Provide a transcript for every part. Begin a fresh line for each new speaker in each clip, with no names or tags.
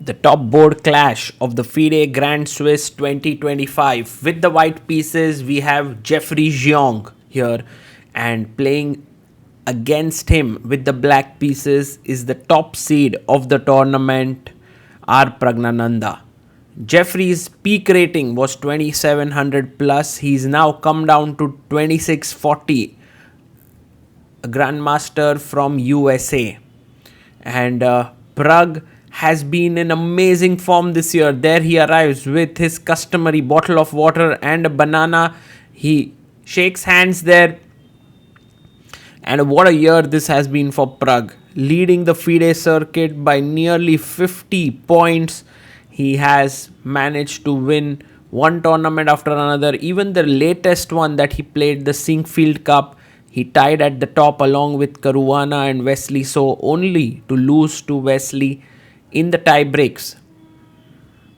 The top board clash of the FIDE Grand Swiss 2025. With the white pieces, we have Jeffrey Xiong here, and playing against him with the black pieces is the top seed of the tournament, R. Praggnanandhaa. Jeffrey's peak rating was 2700 plus. He's now come down to 2640. A grandmaster from USA. And Pragg has been in amazing form this year. There he arrives with his customary bottle of water and a banana. He shakes hands there. And what a year this has been for Pragg. Leading the FIDE circuit by nearly 50 points. He has managed to win one tournament after another. Even the latest one that he played, the Sinkfield Cup, he tied at the top along with Caruana and Wesley, so only to lose to Wesley in the tie breaks.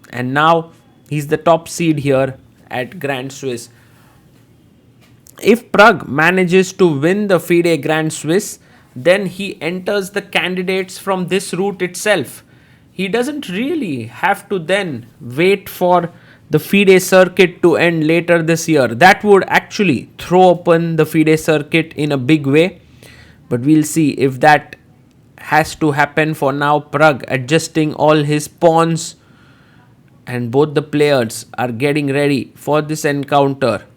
And now he's the top seed here at Grand Swiss. If Pragg manages to win the FIDE Grand Swiss, then he enters the candidates from this route itself. He doesn't really have to then wait for the FIDE circuit to end later this year. That would actually throw open the FIDE circuit in a big way. But we'll see if that has to happen. For now, Pragg adjusting all his pawns, and both the players are getting ready for this encounter.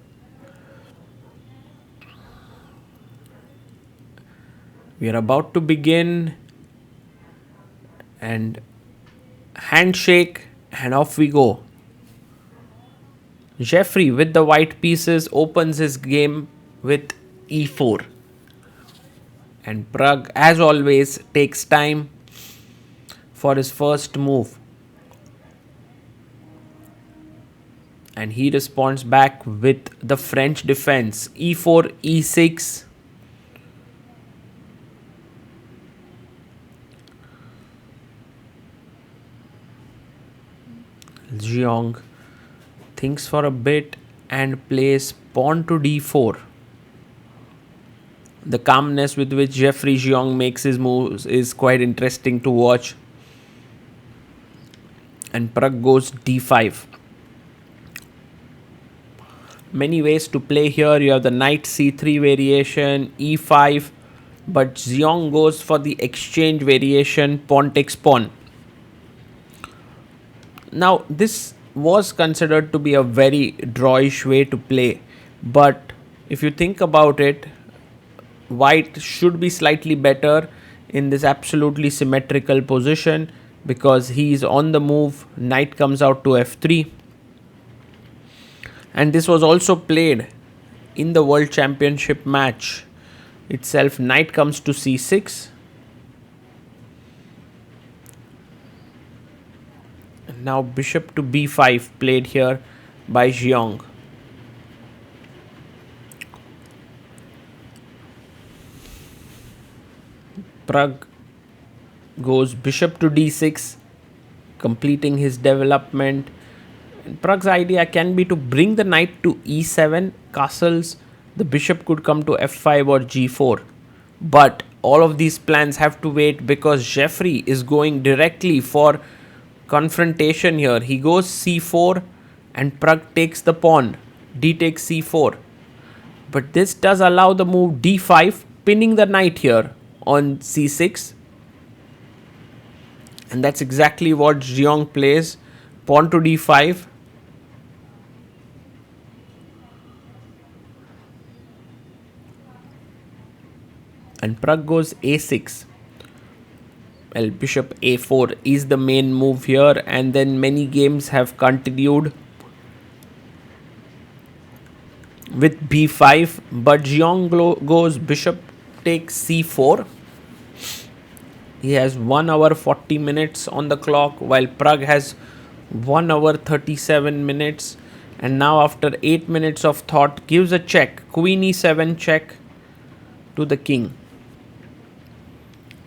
We are about to begin, and handshake, and off we go. Jeffrey with the white pieces opens his game with e4. And Pragg, as always, takes time for his first move. And he responds back with the French defense. e4, e6. Xiong thinks for a bit and plays pawn to d4. The calmness with which Jeffrey Xiong makes his moves is quite interesting to watch. And Pragg goes d5. Many ways to play here. You have the knight c3 variation, e5, but Xiong goes for the exchange variation, pawn takes pawn. Now, this was considered to be a very drawish way to play, but if you think about it, white should be slightly better in this absolutely symmetrical position because he is on the move. Knight comes out to f3, and this was also played in the World Championship match itself. Knight comes to c6. Now bishop to b5 played here by Xiong. Pragg goes bishop to d6, completing his development. And Pragg's idea can be to bring the knight to e7, castles. The bishop could come to f5 or g4. But all of these plans have to wait because Jeffrey is going directly for confrontation here. He goes c4 and Pragg takes the pawn. D takes c4. But this does allow the move d5, pinning the knight here on c6. And that's exactly what Xiong plays. Pawn to d5. And Pragg goes a6. Well, bishop a4 is the main move here, and then many games have continued with b5, but Xiong goes bishop takes c4. He has 1 hour 40 minutes on the clock, while Pragg has 1 hour 37 minutes. And now after 8 minutes of thought, gives a check. Queen e7 check to the king.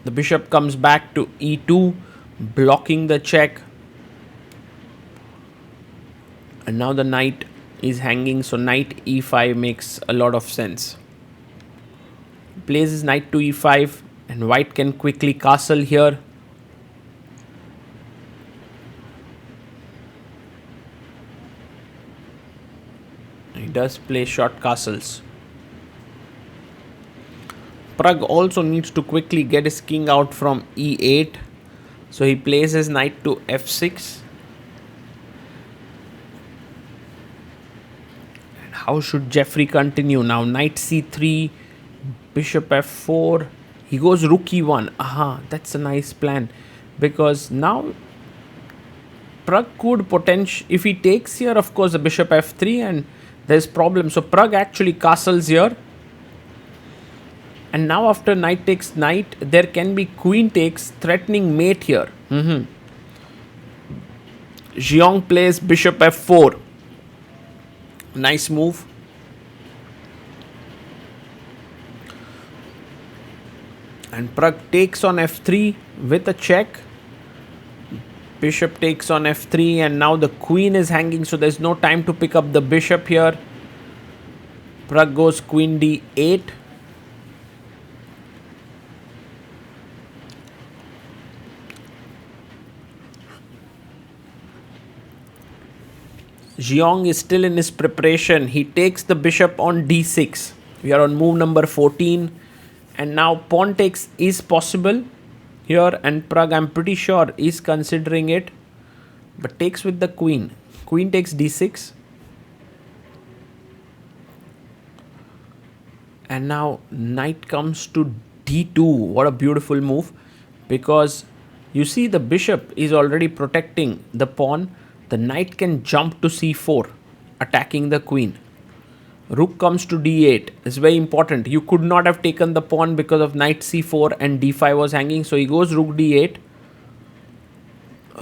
The bishop comes back to e2, blocking the check. And now the knight is hanging, so knight e5 makes a lot of sense. Plays his knight to e5, and white can quickly castle here. He does play short castles. Pragg also needs to quickly get his king out from e8. So he plays his knight to f6. And how should Jeffrey continue now? Knight c3, bishop f4. He goes rook e1. Aha, that's a nice plan. Because now Pragg could potentially, if he takes here, of course, the bishop f3 and there's problem. So Pragg actually castles here. And now after knight takes knight, there can be queen takes, threatening mate here. Xiong plays bishop f4. Nice move. And Pragg takes on f3 with a check. Bishop takes on f3 and now the queen is hanging, so there's no time to pick up the bishop here. Pragg goes queen d8. Xiong is still in his preparation. He takes the bishop on d6. We are on move number 14. And now pawn takes is possible here. And Pragg, I'm pretty sure, is considering it. But takes with the queen. Queen takes d6. And now knight comes to d2. What a beautiful move. Because you see the bishop is already protecting the pawn. The knight can jump to c4, attacking the queen. Rook comes to d8. It's very important. You could not have taken the pawn because of knight c4 and d5 was hanging. So he goes rook d8.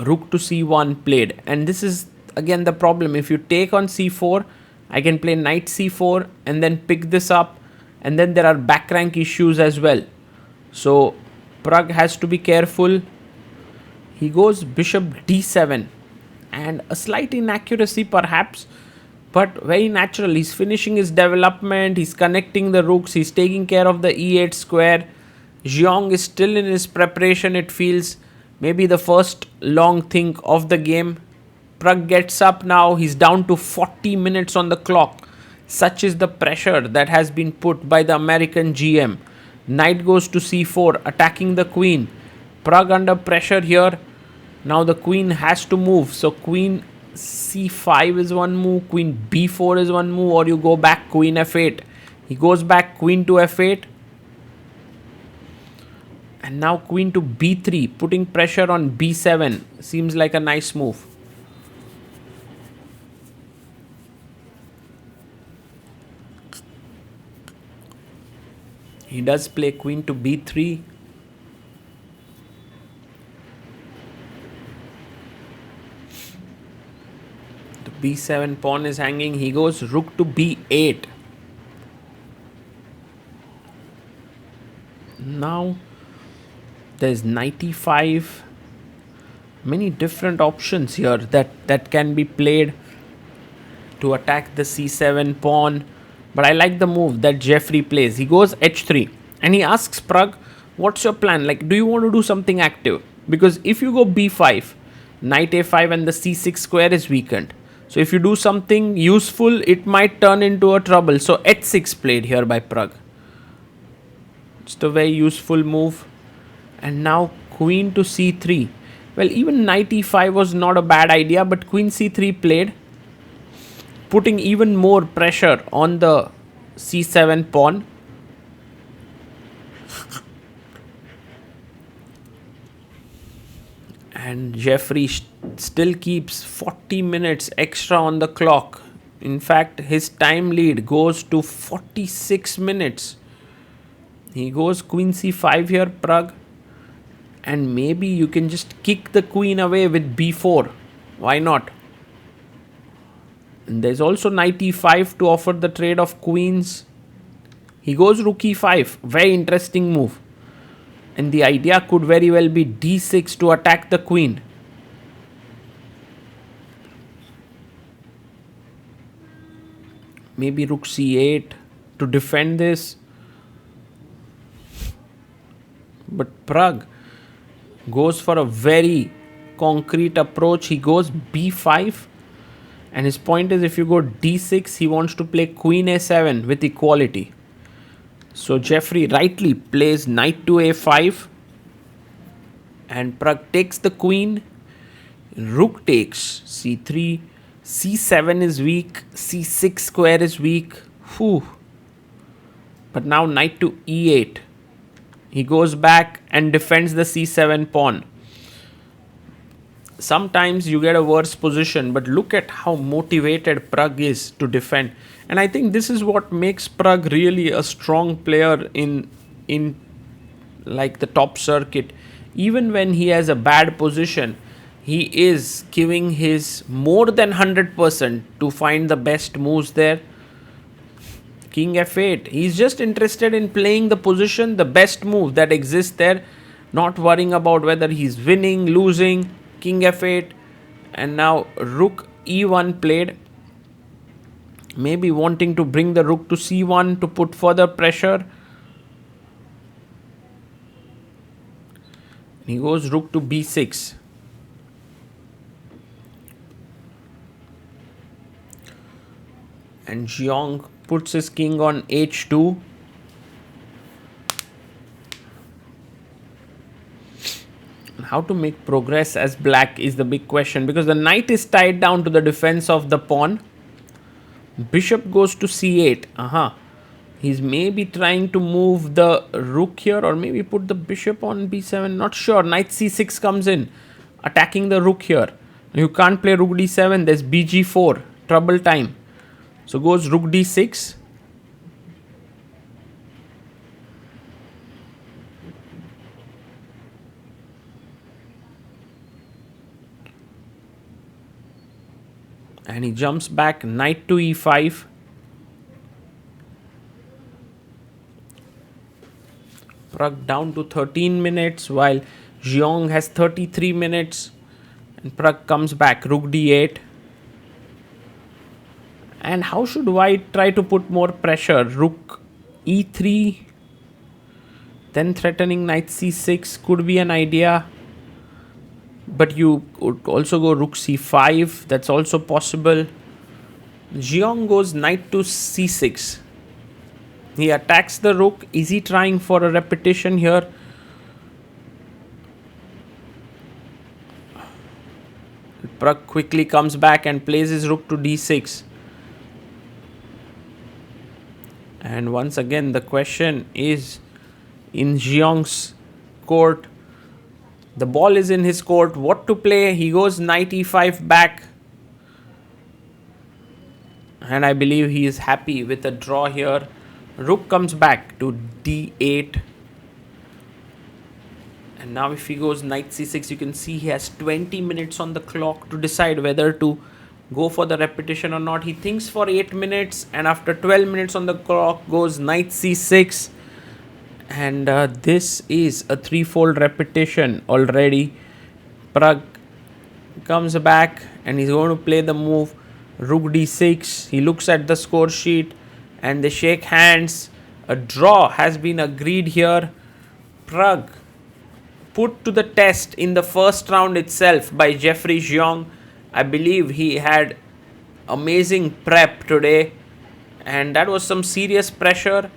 Rook to c1 played. And this is again the problem. If you take on c4, I can play knight c4 and then pick this up. And then there are back rank issues as well. So Pragg has to be careful. He goes bishop d7. And a slight inaccuracy perhaps, but very natural. He's finishing his development, he's connecting the rooks, he's taking care of the e8 square. Xiong is still in his preparation, it feels. Maybe the first long thing of the game. Pragg gets up now, he's down to 40 minutes on the clock. Such is the pressure that has been put by the American GM. Knight goes to c4, attacking the queen. Pragg under pressure here. Now the queen has to move. So queen c5 is one move. Queen b4 is one move. Or you go back queen f8. He goes back queen to f8. And now queen to b3. Putting pressure on b7. Seems like a nice move. He does play queen to b3. b7 pawn is hanging. He goes rook to b8. Now there's knight e5. Many different options here that can be played to attack the c7 pawn. But I like the move that Jeffrey plays. He goes h3 and he asks Pragg, what's your plan? Like, do you want to do something active? Because if you go b5, knight a5 and the c6 square is weakened. So if you do something useful, it might turn into a trouble. So h6 played here by Pragg. It's a very useful move. And now queen to c3. Well, even knight e5 was not a bad idea, but queen c3 played, putting even more pressure on the c7 pawn. And Jeffrey still keeps 40 minutes extra on the clock. In fact, his time lead goes to 46 minutes. He goes queen c5 here, Pragg. And maybe you can just kick the queen away with b4. Why not? And there's also knight e5 to offer the trade of queens. He goes rook e5. Very interesting move. And the idea could very well be d6 to attack the queen. Maybe rook c8 to defend this. But Pragg goes for a very concrete approach. He goes b5. And his point is, if you go d6, he wants to play queen a7 with equality. So Jeffrey rightly plays knight to a5. And Pragg takes the queen. Rook takes c3. c7 is weak. c6 square is weak. Whew. But now knight to e8. He goes back and defends the c7 pawn. Sometimes you get a worse position, but look at how motivated Pragg is to defend. And I think this is what makes Pragg really a strong player in like the top circuit. Even when he has a bad position, he is giving his more than 100% to find the best moves there. King f8. He's just interested in playing the position, the best move that exists there, not worrying about whether he's winning, losing. King f8. And now rook e1 played. Maybe wanting to bring the rook to c1 to put further pressure. He goes rook to b6. And Xiong puts his king on h2. How to make progress as black is the big question, because the knight is tied down to the defense of the pawn. Bishop goes to c8. He's maybe trying to move the rook here, or maybe put the bishop on b7. Not sure. Knight c6 comes in, attacking the rook here. You can't play rook d7. There's bg4. Trouble time. So goes rook d6. And he jumps back, knight to e5. Pragg down to 13 minutes while Xiong has 33 minutes. And Pragg comes back, rook d8. And how should white try to put more pressure? Rook e3. Then threatening knight c6 could be an idea. But you could also go rook c5. That's also possible. Xiong goes knight to c6. He attacks the rook. Is he trying for a repetition here? Pragg quickly comes back and plays his rook to d6. And once again, the question is in Xiong's court. The ball is in his court. What to play? He goes knight e5 back. And I believe he is happy with a draw here. Rook comes back to d8. And now if he goes knight c6, you can see he has 20 minutes on the clock to decide whether to go for the repetition or not. He thinks for 8 minutes, and after 12 minutes on the clock goes knight c6. And this is a threefold repetition already. Pragg comes back and he's going to play the move rook d6. He looks at the score sheet and they shake hands. A draw has been agreed here. Pragg put to the test in the first round itself by Jeffrey Xiong. I believe he had amazing prep today, and that was some serious pressure.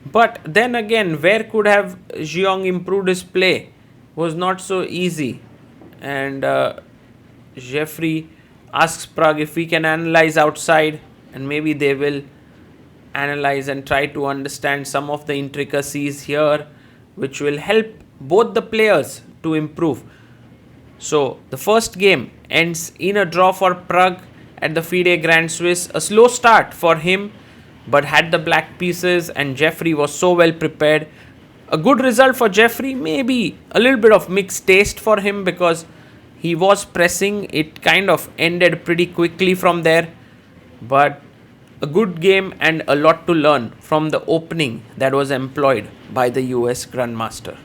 But then again, where could have Xiong improved his play? Was not so easy. And Jeffrey asks Pragg if we can analyze outside, and maybe they will analyze and try to understand some of the intricacies here, which will help both the players to improve. So the first game ends in a draw for Pragg at the FIDE Grand Swiss. A slow start for him, but had the black pieces, and Jeffrey was so well prepared. A good result for Jeffrey, maybe a little bit of mixed taste for him because he was pressing. It kind of ended pretty quickly from there, but a good game and a lot to learn from the opening that was employed by the US Grandmaster.